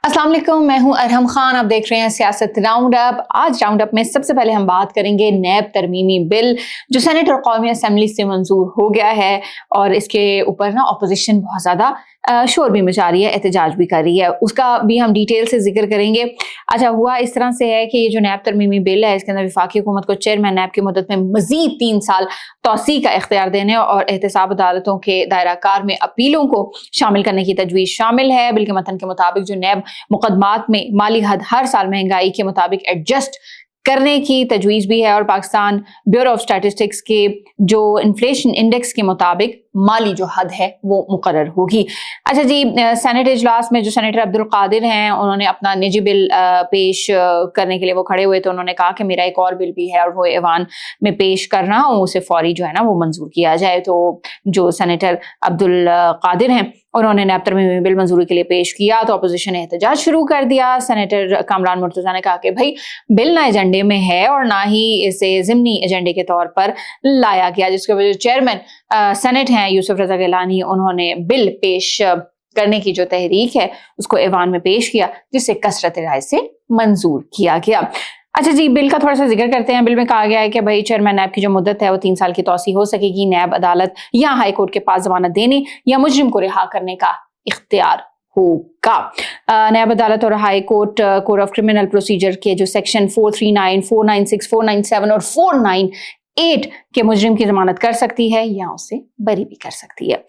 अस्सलाम वालेकुम, मैं हूं अरहम खान। आप देख रहे हैं सियासत राउंड अप। आज राउंड अप में सबसे पहले हम बात करेंगे नैब तरमीमी बिल जो सेनेट और कौमी असेंबली से मंजूर हो गया है और इसके ऊपर ना अपोजिशन बहुत ज़्यादा शोर भी मचा रही है, एहतजाज भी कर रही है, उसका भी हम डिटेल से जिक्र करेंगे। अच्छा, हुआ इस तरह से है कि ये जो नैब तरमीमी बिल है इसके अंदर वफाकी हुकूमत को चेयरमैन नैब की मुद्दत में मजीद 3 साल तौसी का इख्तियार देने और एहतसाब अदालतों के दायरा कार में अपीलों को शामिल करने की तजवीज़ शामिल है। बिल के मतन के मुताबिक जो नैब मुकदमात में माली हद हर साल महंगाई के मुताबिक एडजस्ट करने की तजवीज़ भी है और पाकिस्तान ब्यूरो ऑफ स्टैटिस्टिक्स के जो इन्फ्लेशन इंडेक्स के मुताबिक माली जो हद है वो मुकर्रर होगी। अच्छा जी, सेनेट इजलास में जो सेनेटर अब्दुल कादिर हैं उन्होंने अपना निजी बिल पेश करने के लिए वो खड़े हुए, तो उन्होंने कहा कि मेरा एक और बिल भी है और वो ऐवान में पेश कर रहा हूँ, उसे फौरी जो है ना वो मंजूर किया जाए। तो जो सेनेटर अब्दुल कादिर हैं उन्होंने नैब तरमीमी बिल मंजूरी के लिए पेश किया तो अपोजिशन ने एहतजाज शुरू कर दिया। सेनेटर कामरान मुर्तज़ा ने कहा कि भाई बिल ना एजेंडे में है और ना ही इसे ज़िमनी एजेंडे के तौर पर लाया गया, जिसकी वजह से चेयरमैन सेनेट हैं यूसुफ रज़ा गिलानी, उन्होंने बिल पेश करने की जो तहरीक है उसको ऐवान में पेश किया, जिसे कसरत राय से मंजूर किया गया। अच्छा जी, बिल का थोड़ा सा जिक्र करते हैं। बिल में कहा गया है कि भाई चेयरमैन नैब की जो मुद्दत है वो 3 साल की तौसी हो सकेगी। नैब अदालत या हाई कोर्ट के पास जमानत देने या मुजरिम को रिहा करने का इख्तियार होगा। नैब अदालत और high court code of criminal procedure के जो सेक्शन 439, 496, 497 और 498 के मुजरिम की जमानत कर सकती है या उसे बरी भी कर सकती है।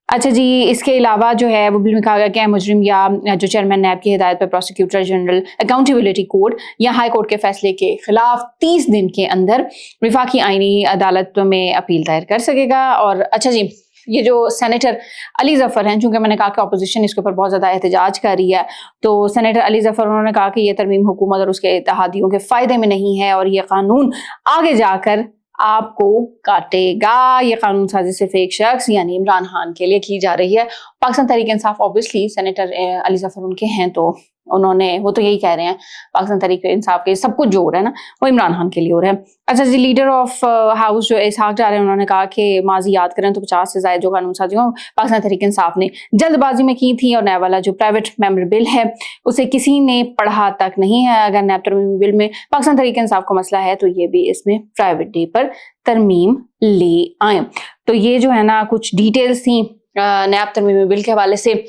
अच्छा जी, इसके अलावा जो है वो बिल में कहा गया कि मुजरिम या जो चेयरमैन नैब की हिदायत पर प्रोसिक्यूटर जनरल अकाउंटेबिलिटी कोड या हाई कोर्ट के फैसले के खिलाफ 30 दिन के अंदर वफाकी आईनी अदालत में अपील दायर कर सकेगा। और अच्छा जी, ये जो सेनेटर अली जफर हैं, चूंकि मैंने कहा कि अपोजिशन इसके ऊपर बहुत ज़्यादा एहतजाज कर रही है, तो सेनेटर अली जफर उन्होंने कहा कि ये तरमीम हुकूमत और उसके इत्तेहादियों के फ़ायदे में नहीं है और ये कानून आगे जाकर आपको काटेगा। ये कानून साजी सिर्फ एक शख्स यानी इमरान खान के लिए की जा रही है। पाकिस्तान तहरीक इंसाफ ऑब्वियसली सेनेटर अली जफर उनके हैं, तो वो तो यही कह रहे हैं पाकिस्तान तहरीक इंसाफ के सब कुछ जो हो रहा है ना वो इमरान खान के लिए हो रहा है। अच्छा जी, लीडर ऑफ हाउस जो इसहाक डार हैं उन्होंने कहा कि माजी याद करें तो 50 से ज़ायद जो कानून साजियों पाकिस्तान तहरीक इंसाफ ने जल्दबाजी में की थी और नैब वाला जो प्राइवेट मेंबर बिल है उसे किसी ने पढ़ा तक नहीं है। अगर नैब तरमीम बिल में पाकिस्तान तहरीक इंसाफ का मसला है तो ये भी इसमें प्राइवेट डे पर तरमीम ले आए। तो ये जो है ना कुछ डिटेल्स थी नैब तरमीमी बिल के हवाले से।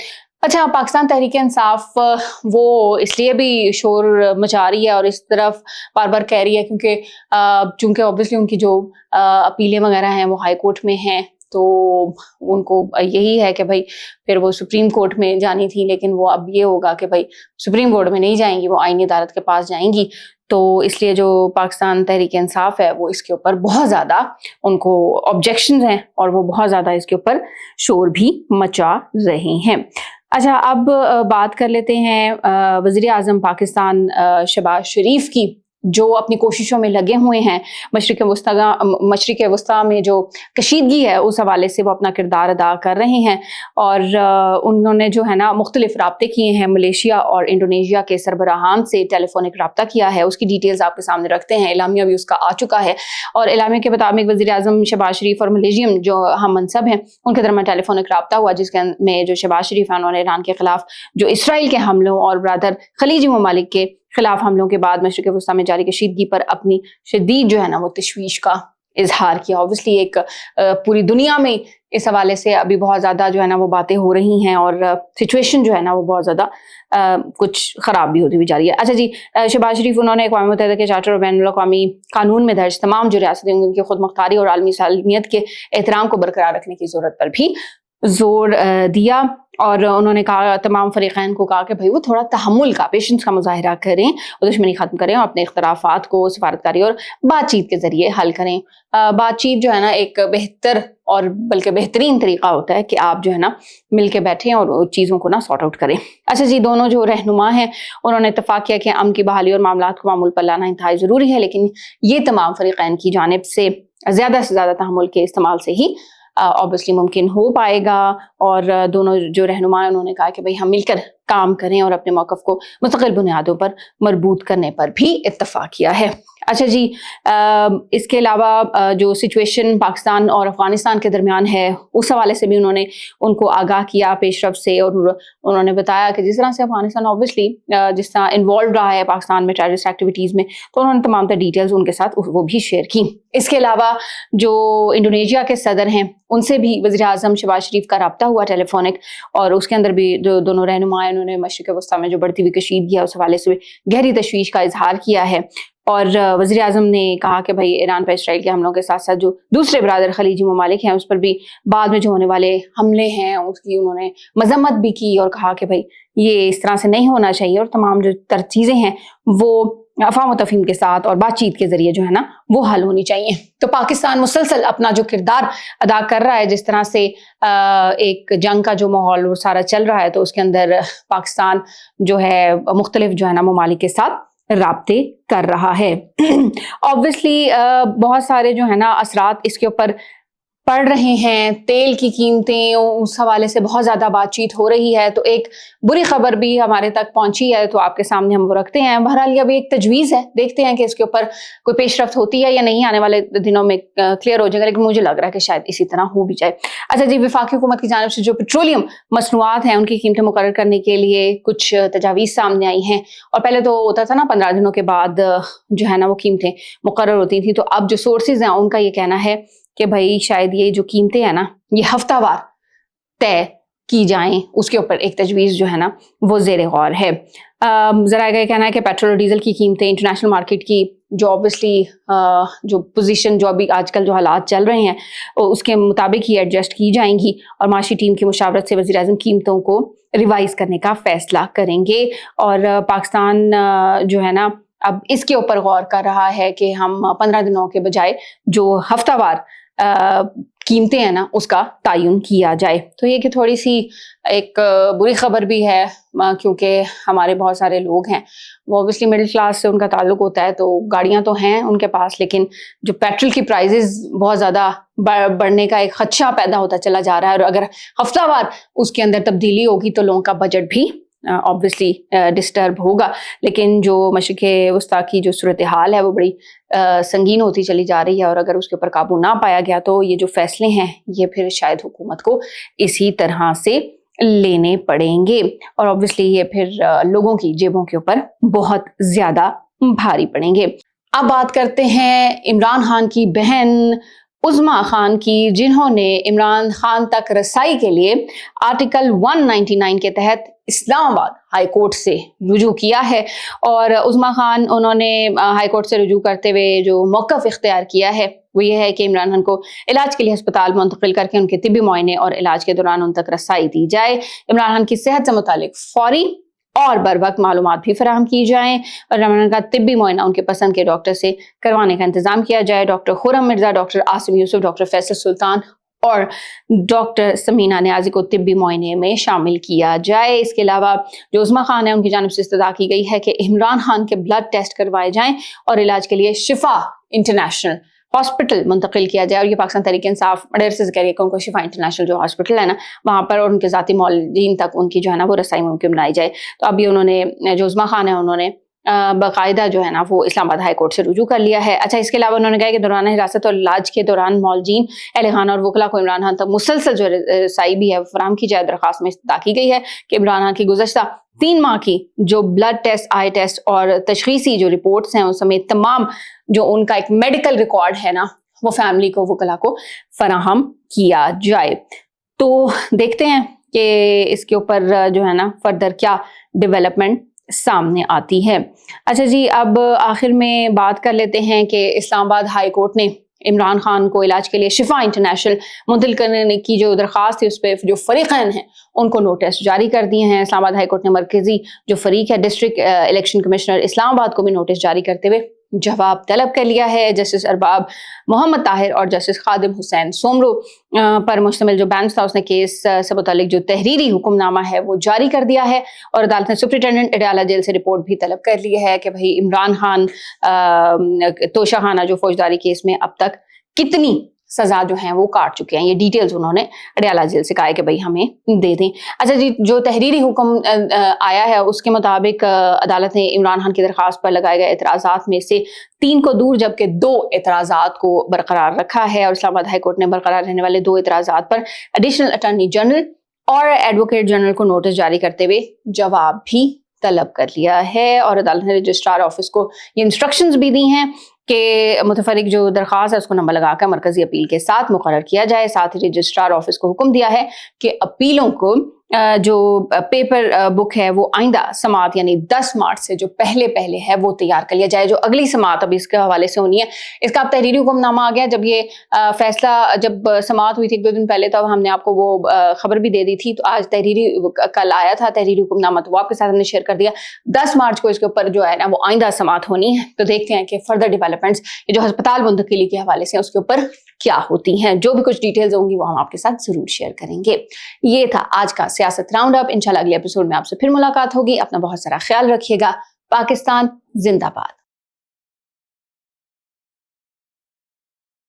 अच्छा, पाकिस्तान तहरीक इंसाफ वो इसलिए भी शोर मचा रही है और इस तरफ बार बार कह रही है क्योंकि चूंकि ऑब्वियसली उनकी जो अपीलें वगैरह हैं वो हाई कोर्ट में हैं, तो उनको यही है कि भाई फिर वो सुप्रीम कोर्ट में जानी थी, लेकिन वो अब ये होगा कि भाई सुप्रीम कोर्ट में नहीं जाएंगी, वो आईनी अदालत के पास जाएंगी। तो इसलिए जो पाकिस्तान तहरीक इंसाफ है वो इसके ऊपर बहुत ज़्यादा उनको ऑब्जेक्शंस हैं और वो बहुत ज़्यादा इसके ऊपर शोर भी मचा रहे हैं। अच्छा, अब बात कर लेते हैं वज़ीर आज़म पाकिस्तान शहबाज शरीफ की, जो अपनी कोशिशों में लगे हुए हैं मशरिक़ वस्ता में जो कशीदगी है उस हवाले से वो अपना किरदार अदा कर रहे हैं और उन्होंने जो है ना मुख्तलिफ राब्ते किए हैं। मलेशिया और इंडोनेशिया के सरबराहान से टेलीफोनिक राब्ता किया है, उसकी डिटेल्स आपके सामने रखते हैं। एलामिया भी उसका आ चुका है और एलामिया के मुताबिक वज़ीर आज़म शहबाज शरीफ और मलेशियन जो हम मनसब हैं उनके दरमियान टेलीफोनिक राब्ता हुआ, जिसके में जो शहबाज शरीफ है उन्होंने ईरान के खिलाफ जो इसराइल के हमलों और ब्रादर खलीजी ममालिक के खिलाफ हमलों के बाद मशरिक़ वस्ता में जारी कशीदगी पर अपनी शदीद जो है ना वो तशवीश का इजहार किया। ऑब्वियसली एक पूरी दुनिया में इस हवाले से अभी बहुत ज़्यादा जो है ना वो बातें हो रही हैं और सिचुएशन जो है ना वो बहुत ज़्यादा कुछ ख़राब भी होती हुई जा रही है। अच्छा जी, शहबाज शरीफ उन्होंने अक़वाम मुत्तहिदा के चार्टर और बैनुल-अक़वामी कानून में दर्ज तमाम जो रियासतें होंगी उनकी खुद मुख्तारी और आलमी सालमियत के एहतराम को बरकरार रखने की ज़रूरत पर भी जोर दिया और उन्होंने कहा तमाम फरीक़ैन को कहा कि भाई वो थोड़ा तहम्मुल का, पेशेंस का मुजाहिरा करें और दुश्मनी ख़त्म करें और अपने इख्तलाफात को सफारतकारी और बातचीत के ज़रिए हल करें। बातचीत जो है ना एक बेहतर और बल्कि बेहतरीन तरीका होता है कि आप जो है ना मिल के बैठें और चीज़ों को ना सॉर्ट आउट करें। अच्छा जी, दोनों जो रहनुमा हैं उन्होंने इत्तफ़ाक़ किया कि अमन की बहाली और मामलात को मामूल पर लाना इंतहाई ज़रूरी है, लेकिन ये तमाम फरीक़ैन की जानिब से ज़्यादा तहम्मुल के इस्तेमाल से ही ऑब्वियसली मुमकिन हो पाएगा। और दोनों जो रहनुमा उन्होंने कहा कि भाई हम मिलकर काम करें और अपने मौक़िफ़ को मुस्तक़िल बुनियादों पर मरबूत करने पर भी इत्तफ़ाक़ किया है। اچھا جی، اس کے علاوہ جو سچویشن پاکستان اور افغانستان کے درمیان ہے اس حوالے سے بھی انہوں نے ان کو آگاہ کیا پیش رفت سے، اور انہوں نے بتایا کہ جس طرح سے افغانستان اوبویسلی جس طرح انوالو رہا ہے پاکستان میں ٹیررسٹ ایکٹیویٹیز میں، تو انہوں نے تمام تر ڈیٹیلز ان کے ساتھ وہ بھی شیئر کی۔ اس کے علاوہ جو انڈونیشیا کے صدر ہیں ان سے بھی وزیر اعظم شہباز شریف کا رابطہ ہوا ٹیلی فونک، اور اس کے اندر بھی جو دونوں رہنما انہوں نے مشرق وسطیٰ میں جو بڑھتی ہوئی کشیدگی ہے اس حوالے سے گہری تشویش کا اظہار کیا ہے، اور وزیر اعظم نے کہا کہ بھائی ایران پر اسرائیل کے حملوں کے ساتھ ساتھ جو دوسرے برادر خلیجی ممالک ہیں اس پر بھی بعد میں جو ہونے والے حملے ہیں اس کی انہوں نے مذمت بھی کی، اور کہا کہ بھائی یہ اس طرح سے نہیں ہونا چاہیے، اور تمام جو چیزیں ہیں وہ افہام و تفہیم کے ساتھ اور بات چیت کے ذریعے جو ہے نا وہ حل ہونی چاہیے۔ تو پاکستان مسلسل اپنا جو کردار ادا کر رہا ہے، جس طرح سے ایک جنگ کا جو ماحول وہ سارا چل رہا ہے، تو اس کے اندر پاکستان جو ہے مختلف جو ہے نا ممالک کے ساتھ رابطے کر رہا ہے۔ obviously بہت سارے جو ہے نا اثرات اس کے اوپر پڑ رہے ہیں، تیل کی قیمتیں اس حوالے سے بہت زیادہ بات چیت ہو رہی ہے، تو ایک بری خبر بھی ہمارے تک پہنچی ہے تو آپ کے سامنے ہم وہ رکھتے ہیں۔ بہرحال یہ ابھی ایک تجویز ہے، دیکھتے ہیں کہ اس کے اوپر کوئی پیش رفت ہوتی ہے یا نہیں، آنے والے دنوں میں کلیئر ہو جائے گا، لیکن مجھے لگ رہا ہے کہ شاید اسی طرح ہو بھی جائے۔ اچھا جی، وفاقی حکومت کی جانب سے جو پیٹرولیم مصنوعات ہیں ان کی قیمتیں مقرر کرنے کے لیے کچھ تجاویز سامنے آئی ہیں، اور پہلے تو ہوتا تھا نا 15 دنوں کے بعد جو ہے نا وہ قیمتیں مقرر ہوتی تھیں، تو اب جو سورسز ہیں ان کا یہ کہنا ہے کہ بھائی شاید یہ جو قیمتیں ہیں نا یہ ہفتہ وار طے کی جائیں، اس کے اوپر ایک تجویز جو ہے نا وہ زیر غور ہے۔ ذرائع کا یہ کہنا ہے کہ پیٹرول اور ڈیزل کی قیمتیں انٹرنیشنل مارکیٹ کی جو اوبویسلی جو پوزیشن جو ابھی آج کل جو حالات چل رہے ہیں اس کے مطابق ہی ایڈجسٹ کی جائیں گی، اور معاشی ٹیم کی مشاورت سے وزیر اعظم قیمتوں کو ریوائز کرنے کا فیصلہ کریں گے، اور پاکستان جو ہے نا اب اس کے اوپر غور کر رہا ہے کہ ہم 15 دنوں کے بجائے جو ہفتہ وار قیمتیں ہیں نا اس کا تعین کیا جائے۔ تو یہ کہ تھوڑی سی ایک بری خبر بھی ہے، کیونکہ ہمارے بہت سارے لوگ ہیں وہ اوبویسلی مڈل کلاس سے ان کا تعلق ہوتا ہے، تو گاڑیاں تو ہیں ان کے پاس، لیکن جو پیٹرول کی پرائزز بہت زیادہ بڑھنے کا ایک خدشہ پیدا ہوتا چلا جا رہا ہے، اور اگر ہفتہ وار اس کے اندر تبدیلی ہوگی تو لوگوں کا بجٹ بھی obviously ڈسٹرب ہوگا۔ لیکن جو مشرق وسطیٰ کی جو صورتحال ہے وہ بڑی سنگین ہوتی چلی جا رہی ہے، اور اگر اس کے اوپر قابو نہ پایا گیا تو یہ جو فیصلے ہیں یہ پھر شاید حکومت کو اسی طرح سے لینے پڑیں گے، اور obviously یہ پھر لوگوں کی جیبوں کے اوپر بہت زیادہ بھاری پڑیں گے۔ اب بات کرتے ہیں عمران خان کی بہن عظمیٰ خان کی، جنہوں نے عمران خان تک رسائی کے لیے آرٹیکل 199 کے تحت اسلام آباد ہائی کورٹ سے رجوع کیا ہے، اور عظمیٰ خان انہوں نے ہائی کورٹ سے رجوع کرتے ہوئے جو موقف اختیار کیا ہے وہ یہ ہے کہ عمران خان کو علاج کے لیے ہسپتال منتقل کر کے ان کے طبی معائنے اور علاج کے دوران ان تک رسائی دی جائے، عمران خان کی صحت سے متعلق فوری اور بر وقت معلومات بھی فراہم کی جائیں، اور عمران کا طبی معائنہ ان کے پسند کے ڈاکٹر سے کروانے کا انتظام کیا جائے۔ ڈاکٹر خرم مرزا، ڈاکٹر عاصم یوسف، ڈاکٹر فیصل سلطان اور ڈاکٹر سمینہ نیازی کو طبی معائنے میں شامل کیا جائے۔ اس کے علاوہ جو عظمیٰ خان ہے ان کی جانب سے استدعا کی گئی ہے کہ عمران خان کے بلڈ ٹیسٹ کروائے جائیں اور علاج کے لیے شفا انٹرنیشنل ہاسپٹل منتقل کیا جائے، اور یہ پاکستان تحریک انصاف بڑے عرصے سے کہہ رہی ہے کہ ان کو شفا انٹرنیشنل جو ہاسپٹل ہے نا وہاں پر اور ان کے ذاتی معالجین تک ان کی جو ہے نا وہ رسائی ممکن بنائی جائے۔ تو ابھی انہوں نے جو عظمیٰ خان ہے انہوں نے باقاعدہ جو ہے نا وہ اسلام آباد ہائی کورٹ سے رجوع کر لیا ہے۔ اچھا، اس کے علاوہ انہوں نے کہا کہ دوران حراست اور علاج کے دوران معالجین، اہل خانہ اور وکلاء کو عمران خان تک مسلسل جو رسائی بھی ہے فراہم کی جائے۔ درخواست میں استدعا کی گئی ہے کہ عمران خان کی گزشتہ 3 ماہ کی جو بلڈ ٹیسٹ، آئی ٹیسٹ اور تشخیصی جو رپورٹس ہیں اس سمیت تمام جو ان کا ایک میڈیکل ریکارڈ ہے نا وہ فیملی کو، وکلاء کو فراہم کیا جائے۔ تو دیکھتے ہیں کہ اس کے اوپر جو ہے نا فردر کیا ڈیولپمنٹ سامنے آتی ہے۔ اچھا جی، اب آخر میں بات کر لیتے ہیں کہ اسلام آباد ہائی کورٹ نے عمران خان کو علاج کے لیے شفا انٹرنیشنل منتقل کرنے کی جو درخواست تھی اس پہ جو فریقین ہیں ان کو نوٹس جاری کر دیے ہیں۔ اسلام آباد ہائی کورٹ نے مرکزی جو فریق ہے ڈسٹرکٹ الیکشن کمشنر اسلام آباد کو بھی نوٹس جاری کرتے ہوئے جواب طلب کر لیا ہے۔ جسٹس ارباب محمد طاہر اور جسٹس خادم حسین سومرو پر مشتمل جو بینچ تھا اس نے کیس سے متعلق جو تحریری حکم نامہ ہے وہ جاری کر دیا ہے، اور عدالت نے سپرنٹینڈنٹ اڈیالہ جیل سے رپورٹ بھی طلب کر لی ہے کہ بھئی عمران خان توشہ خانہ جو فوجداری کیس میں اب تک کتنی सजा जो है वो काट चुके हैं। ये डिटेल्स उन्होंने अडयाला जेल से कहा है कि भाई हमें दे दें। अच्छा जी, जो तहरीरी हुक्म आया है उसके मुताबिक अदालत ने इमरान खान की दरखास्त पर लगाए गए एतराज़ात में से 3 को दूर जबकि 2 एतराज़ात को बरकरार रखा है और इस्लामाबाद हाई कोर्ट ने बरकरार रहने वाले 2 एतराज़ात पर एडिशनल अटॉर्नी जनरल और एडवोकेट जनरल को नोटिस जारी करते हुए जवाब भी तलब कर लिया है। और अदालत ने रजिस्ट्रार ऑफिस को ये इंस्ट्रक्शंस भी दी हैं कि मुतफरिक जो दरख्वास्त है उसको नंबर लगाकर मरकजी अपील के साथ मुकर्रर किया जाए। साथ ही रजिस्ट्रार ऑफिस को हुक्म दिया है कि अपीलों को जो पेपर बुक है वो आइंदा समात यानी 10 मार्च से जो पहले है वो तैयार कर लिया जाए। जो अगली समात अब इसके हवाले से होनी है, इसका अब तहरीरी हुक्मनामा आ गया। जब ये फैसला जब समात हुई थी 1-2 दिन पहले, तब हमने आपको वो खबर भी दे दी थी। तो आज तहरीरी कल आया था तहरीरी हुक्मनामा, तो वो आपके साथ हमने शेयर कर दिया। 10 मार्च को इसके ऊपर जो है ना वो आइंदा समात होनी है। तो देखते हैं कि फर्दर डेवलपमेंट्स ये जो अस्पताल मुंतकिली के हवाले से उसके ऊपर क्या होती हैं। जो भी कुछ डिटेल्स होंगी वो हम आपके साथ जरूर शेयर करेंगे। ये था आज का सियासत राउंड अप। इंशाल्लाह अगले एपिसोड में आपसे फिर मुलाकात होगी। अपना बहुत सारा ख्याल रखिएगा। पाकिस्तान जिंदाबाद।